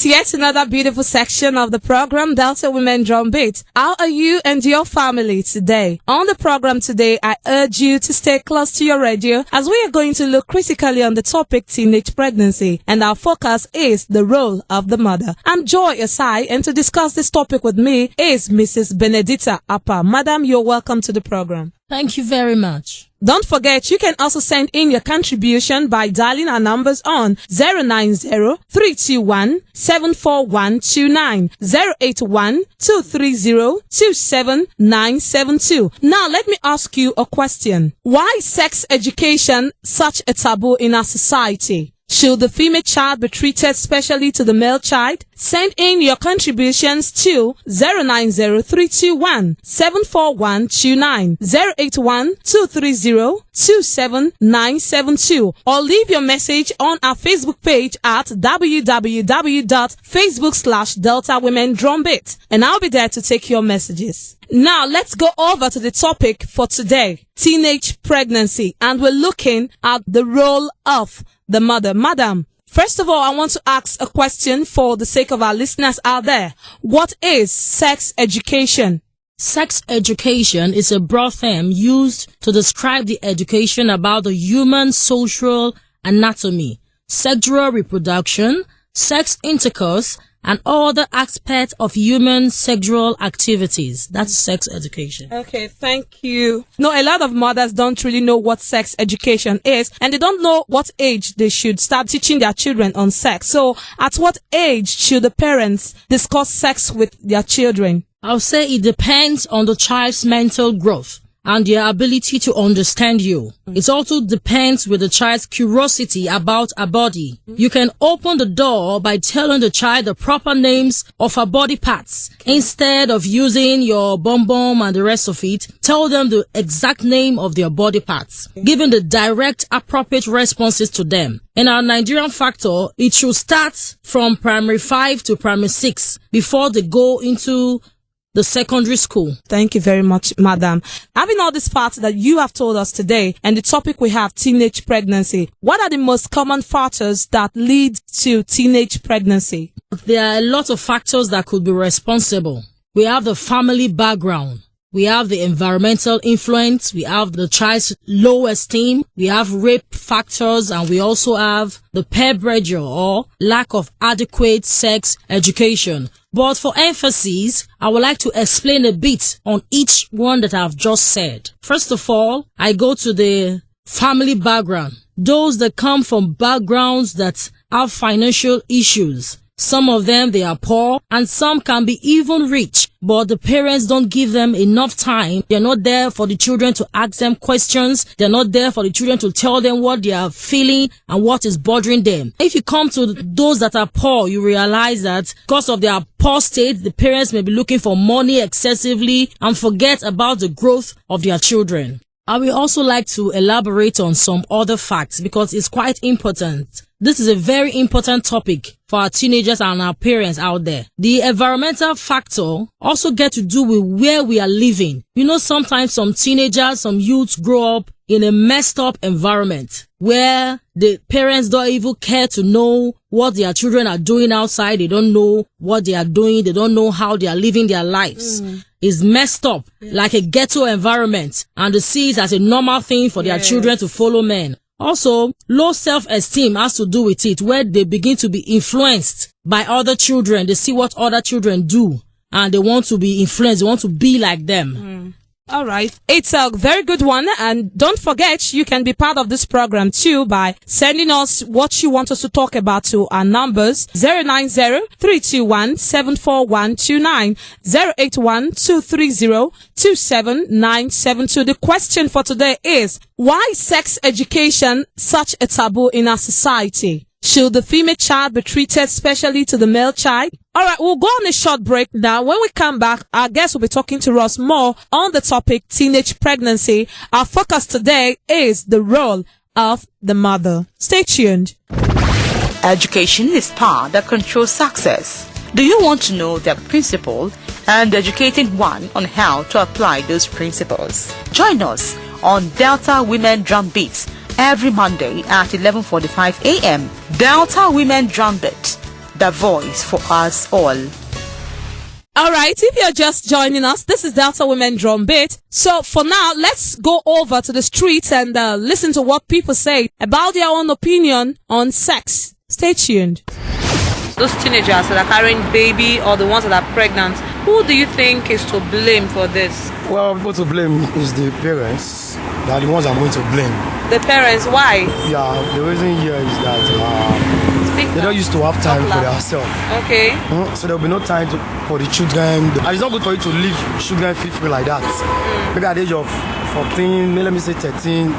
yet another beautiful section of the program, Delta Women Drum Beat. How are you and your family today? On the program today, I urge you to stay close to your radio as we are going to look critically on the topic teenage pregnancy, and our focus is the role of the mother. I'm Joy Asai, and to discuss this topic with me is Mrs. Benedita Appa. Madam, you're welcome to the program. Thank you very much. Don't forget, you can also send in your contribution by dialing our numbers on 090-321-74129, 081-230-27972. Now, let me ask you a question. Why is sex education such a taboo in our society? Should the female child be treated specially to the male child? Send in your contributions to 090-321-74129, 081-230-27972, or leave your message on our Facebook page at www.facebook.com/Delta Women Drum Beat, and I'll be there to take your messages. Now, let's go over to the topic for today, teenage pregnancy, and we're looking at the role of the mother. Madam, first of all, I want to ask a question for the sake of our listeners out there. What is sex education? Sex education is a broad term used to describe the education about the human social anatomy, sexual reproduction, sex intercourse, and other aspects of human sexual activities. That's sex education. Okay, thank you. No, a lot of mothers don't really know what sex education is, and they don't know what age they should start teaching their children on sex. So, at what age should the parents discuss sex with their children? I'll say it depends on the child's mental growth and their ability to understand you. It also depends with the child's curiosity about a body. You can open the door by telling the child the proper names of her body parts. Instead of using your bum and the rest of it, tell them the exact name of their body parts, giving the direct, appropriate responses to them. In our Nigerian factor, it should start from primary 5 to primary 6 before they go into the secondary school. Thank you very much, madam. Having all these facts that you have told us today, and the topic we have, teenage pregnancy, what are the most common factors that lead to teenage pregnancy? There are a lot of factors that could be responsible. We have the family background. We have the environmental influence, we have the child's low esteem, we have rape factors, and we also have the peer pressure or lack of adequate sex education. But for emphasis, I would like to explain a bit on each one that I've just said. First of all, I go to the family background. Those that come from backgrounds that have financial issues. Some of them, they are poor, and some can be even rich, but the parents don't give them enough time. They're not there for the children to ask them questions. They're not there for the children to tell them what they are feeling and what is bothering them. If you come to those that are poor, you realize that because of their poor state, the parents may be looking for money excessively and forget about the growth of their children. I will also like to elaborate on some other facts because it's quite important. This is a very important topic for our teenagers and our parents out there. The environmental factor also get to do with where we are living. You know, sometimes some teenagers, some youths grow up in a messed up environment where the parents don't even care to know what their children are doing outside. They don't know what they are doing. They don't know how they are living their lives. It's messed up, like a ghetto environment, and they see it as a normal thing for their children to follow men. Also, low self-esteem has to do with it, where they begin to be influenced by other children. They see what other children do, and they want to be influenced. They want to be like them. All right. It's a very good one. And don't forget, you can be part of this program too by sending us what you want us to talk about to our numbers 090-321-74129, 081-230-27972. The question for today is, why is sex education such a taboo in our society? Should the female child be treated specially to the male child? All right, we'll go on a short break now. When we come back, our guest will be talking to us more on the topic teenage pregnancy. Our focus today is the role of the mother. Stay tuned. Education is power that controls success. Do you want to know their principle and educating one on how to apply those principles? Join us on Delta Women Drum Beats every Monday at 11:45 a.m. Delta Women Drum Beat. the voice for us all. All right, if you're just joining us, this is Delta Women Drum Beat. So for now, let's go over to the streets and listen to what people say about their own opinion on sex. Stay tuned. Those teenagers that are carrying baby or the ones that are pregnant, who do you think is to blame for this? Well, people to blame is the parents. They are the ones I'm going to blame. The parents, why? Yeah, the reason here is that they don't used to have time for themselves. Okay. So there will be no time for the children. And it's not good for you to leave children feel free like that. Maybe at the age of 14, let me say 13,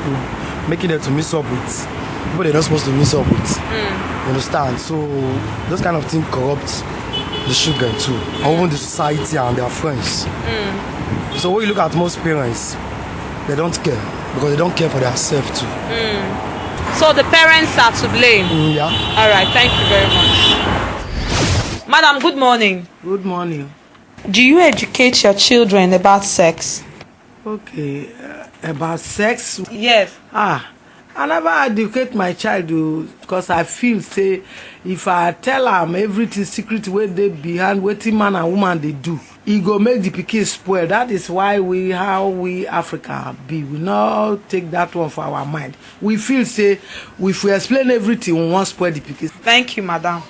making them to mix up with people they're not supposed to mix up with. You understand? So those kind of things corrupt the children too, or even the society and their friends. So when you look at most parents, they don't care because they don't care for themselves too. So the parents are to blame? Yeah. All right, thank you very much. Madam, good morning. Good morning. Do you educate your children about sex? Okay, about sex? Yes. I never educate my child because I feel say if I tell them everything secret where they behind wetin man and woman they do, it go make the pikin spoil. That is why how we Africa be. We not take that one for our mind. We feel say if we explain everything, we won't spoil the pikin. Thank you, madam.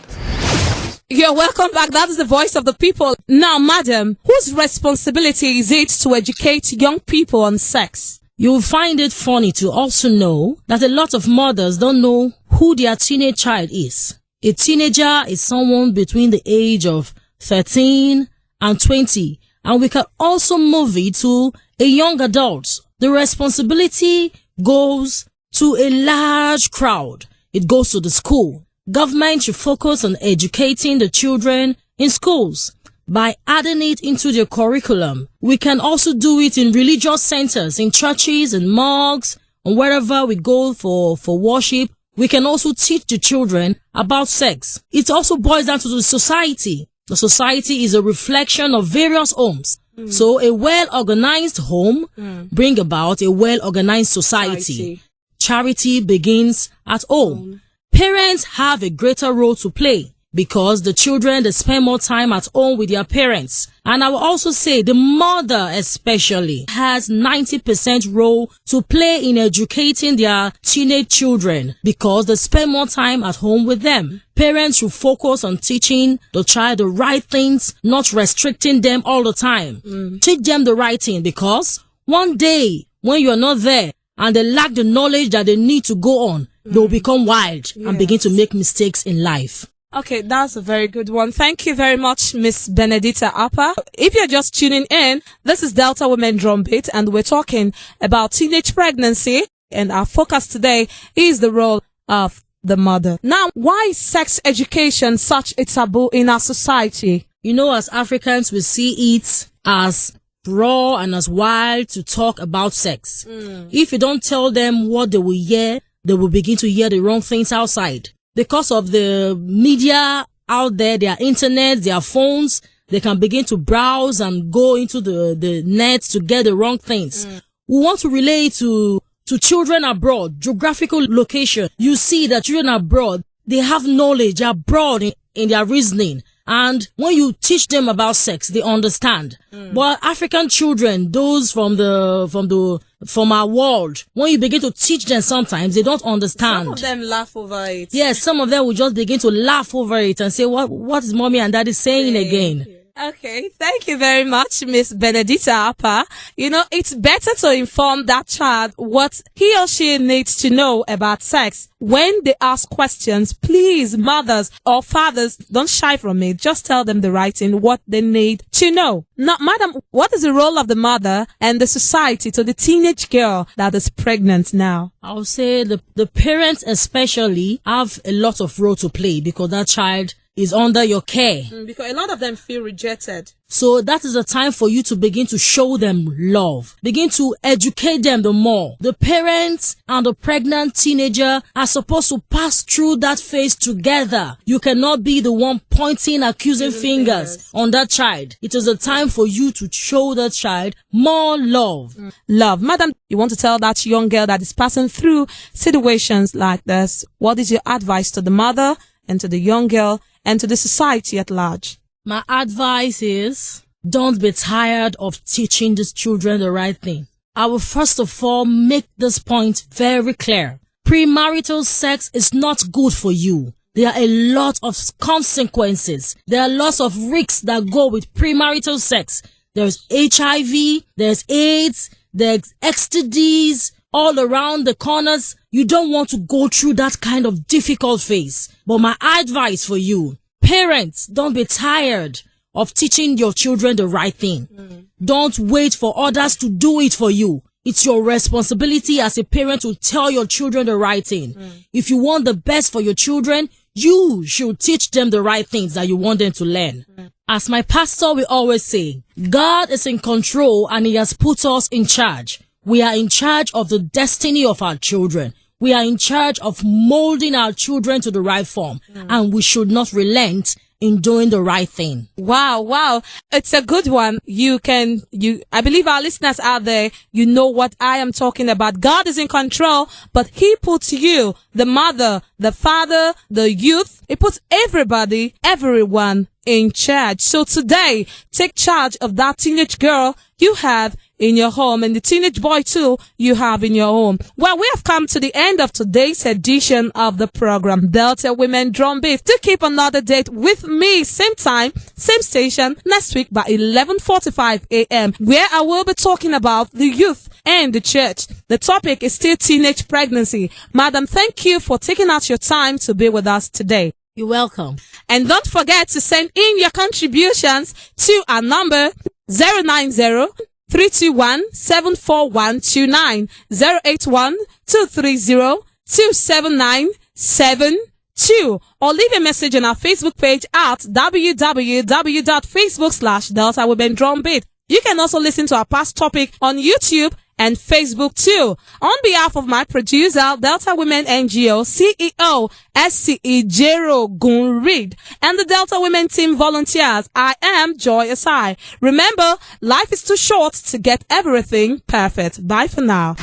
You're welcome back. That is the voice of the people. Now, madam, whose responsibility is it to educate young people on sex? You'll find it funny to also know that a lot of mothers don't know who their teenage child is. A teenager is someone between the age of 13 and 20, and we can also move it to a young adult. The responsibility goes to a large crowd. It goes to the school. Government should focus on educating the children in schools by adding it into their curriculum. We can also do it in religious centers, in churches and mosques, and wherever we go for worship. We can also teach the children about sex. It also boils down to the society. The society is a reflection of various homes. So a well-organized home bring about a well-organized society. Charity begins at home. Parents have a greater role to play because the children, they spend more time at home with their parents. And I will also say the mother especially has 90% role to play in educating their teenage children because they spend more time at home with them. Parents should focus on teaching the child the right things, not restricting them all the time. Teach them the right thing because one day when you're not there and they lack the knowledge that they need to go on, they'll become wild and begin to make mistakes in life. Okay, that's a very good one. Thank you very much, Miss Benedita Appa. If you're just tuning in, this is Delta Women Drum Beat, and we're talking about teenage pregnancy, and our focus today is the role of the mother. Now, why is sex education such a taboo in our society? You know, as Africans, we see it as raw and as wild to talk about sex. If you don't tell them what they will hear, they will begin to hear the wrong things outside. Because of the media out there, their internet, their phones, they can begin to browse and go into the net to get the wrong things. We want to relate to children abroad, geographical location. You see that children abroad, they have knowledge, they are broad in their reasoning. And when you teach them about sex, they understand. But African children, those from our world, when you begin to teach them, sometimes they don't understand. Some of them laugh over it. Yes, some of them will just begin to laugh over it and say, what is mommy and daddy saying again? Okay, thank you very much, Miss Benedita Appa. You know, it's better to inform that child what he or she needs to know about sex. When they ask questions, please, mothers or fathers, don't shy from it. Just tell them the right thing, what they need to know. Now, madam, what is the role of the mother and the society to the teenage girl that is pregnant now? I would say the parents especially have a lot of role to play because that child is under your care. Because a lot of them feel rejected. So that is the time for you to begin to show them love. Begin to educate them the more. The parents and the pregnant teenager are supposed to pass through that phase together. You cannot be the one pointing accusing fingers on that child. It is a time for you to show that child more love. Love. Madam, you want to tell that young girl that is passing through situations like this, what is your advice to the mother and to the young girl and to the society at large? My advice is, don't be tired of teaching these children the right thing. I will first of all make this point very clear. Premarital sex is not good for you. There are a lot of consequences. There are lots of risks that go with premarital sex. There's HIV, there's AIDS, there's STDs all around the corners. You don't want to go through that kind of difficult phase. But my advice for you, parents, don't be tired of teaching your children the right thing. Don't wait for others to do it for you. It's your responsibility as a parent to tell your children the right thing. If you want the best for your children, you should teach them the right things that you want them to learn. As my pastor will always say, God is in control and he has put us in charge. We are in charge of the destiny of our children. We are in charge of molding our children to the right form, and we should not relent in doing the right thing. Wow. It's a good one. I believe our listeners out there, you know what I am talking about. God is in control, but he puts you, the mother, the father, the youth, he puts everyone in charge. So today, take charge of that teenage girl you have in your home and the teenage boy too you have in your home. Well, we have come to the end of today's edition of the program, Delta Women Drum Beat. Do keep another date with me, same time, same station, next week by 11:45 a.m. where I will be talking about the youth and the church. The topic is still teenage pregnancy. Madam, thank you for taking out your time to be with us today. You're welcome. And don't forget to send in your contributions to our number 090-321-74129, 081-230-27972, or leave a message on our Facebook page at www.facebook.com/Delta Women Drum Beat. You can also listen to our past topic on YouTube and Facebook too. On behalf of my producer, Delta Women NGO CEO SCE Jero Gun Reed, and the Delta Women team volunteers, I am Joy Asai. Remember, life is too short to get everything perfect. Bye for now.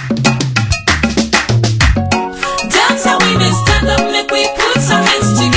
Delta Women, stand up, make we put some hands together.